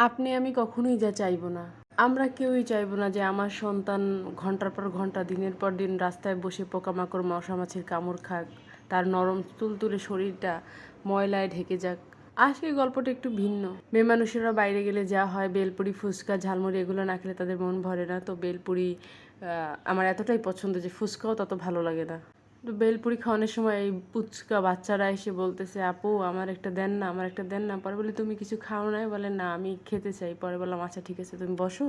আপনি আমি কখনোই যা চাইবো না। আমরা কেউই চাইবো না যে আমার সন্তান ঘন্টার পর ঘন্টা, দিনের পর দিন রাস্তায় বসে পোকামাকড়, মশা-মাছির কামড় খাক। তার নরম তুলতুলে শরীরটা ময়লায় ঢেকে যাক। আজকের গল্পটা একটু ভিন্ন। মেয়েমানুষেরা বাইরে গেলে যা হয় বেলপুরি, ফুচকা, ঝালমুড়ি এগুলো না খেলে তাদের মন ভরে না। তো বেলপুরি আমার এতটাই পছন্দ যে ফুচকাও তত ভালো লাগে না। তো বেলপুরি খাওয়ানোর সময় এই পুচকা বাচ্চারা এসে বলতেছে, আপু আমার একটা দেন না, আমার একটা দেন না। পরে বলে তুমি কিছু খাও নাই? বলে না আমি খেতে চাই। পরে বললাম আচ্ছা ঠিক আছে তুমি বসো,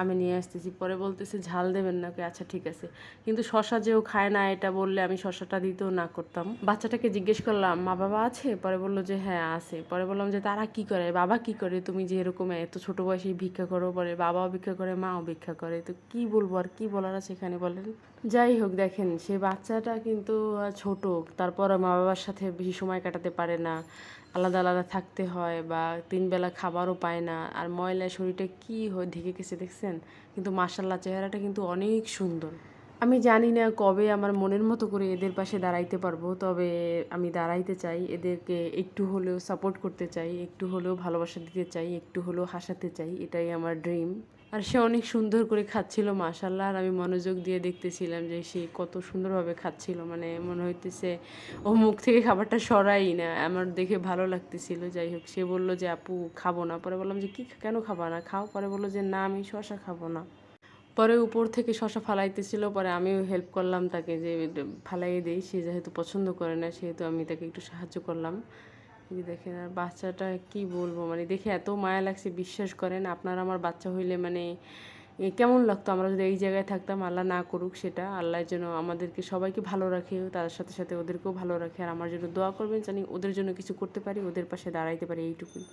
আমি নিয়ে আসতেছি। পরে বলতেছে ঝাল দেবেন নাকি? আচ্ছা ঠিক আছে। কিন্তু শশা যেও খায় না এটা বললে আমি শশাটা দিতেও না করতাম। বাচ্চাটাকে জিজ্ঞেস করলাম মা বাবা আছে? পরে বললো যে হ্যাঁ আছে। পরে বললাম যে তারা কি করে, বাবা কি করে, তুমি যে এরকম এত ছোট বয়সে ভিক্ষা করো? পরে বাবাও ভিক্ষা করে, মাও ভিক্ষা করে। তো কি বলবো আর কি বলার আছে এখানে বলেন। যাই হোক দেখেন সে বাচ্চাটা কিন্তু ছোট, তারপর মা বাবার সাথে বেশি সময় কাটাতে পারে না, আলাদা আলাদা থাকতে হয় বা ৩ বেলা খাবারও পায় না। আর ময়লায় শরীরটা কী হয়ে ঢেকে গেছে দেখছেন? কিন্তু মাশাআল্লাহ চেহারাটা কিন্তু অনেক সুন্দর। আমি জানি না কবে আমার মনের মতো করে এদের পাশে দাঁড়াইতে পারবো, তবে আমি দাঁড়াইতে চাই, এদেরকে একটু হলেও সাপোর্ট করতে চাই, একটু হলেও ভালোবাসা দিতে চাই, একটু হলেও হাসাতে চাই, এটাই আমার ড্রিম। আর সে অনেক সুন্দর করে খাচ্ছিল মাশাআল্লাহ। আর আমি মনোযোগ দিয়ে দেখতেছিলাম যে সে কত সুন্দরভাবে খাচ্ছিল, মানে মনে হইতেছে ও মুখ থেকে খাবারটা সরাই না, আমার দেখে ভালো লাগতেছিল। যাই হোক সে বলল যে আপু খাবো না। পরে বললাম যে কি কেন খাবা না, খাও। পরে বললো যে না আমি শশা খাবো না। পরে উপর থেকে শশা ফালাইতেছিল, পরে আমিও হেল্প করলাম তাকে যে ফালাইয়ে দেই। সে যেহেতু পছন্দ করে না সেহেতু আমি তাকে একটু সাহায্য করলাম। এই যে দেখেন আর বাচ্চাটা কি বলবো, মানে দেখে এত মায়া লাগছে বিশ্বাস করেন। আপনার আমার বাচ্চা হইলে মানে কেমন লাগতো আমরা যদি এই জায়গায় থাকতাম। আল্লাহ না করুক সেটা, আল্লাহ যেন আমাদেরকে সবাইকে ভালো রাখে, তার সাথে সাথে ওদেরকেও ভালো রাখে। আর আমার জন্য দোয়া করবেন জানি ওদের জন্য কিছু করতে পারি, ওদের পাশে দাঁড়াইতে পারি, এইটুকুই।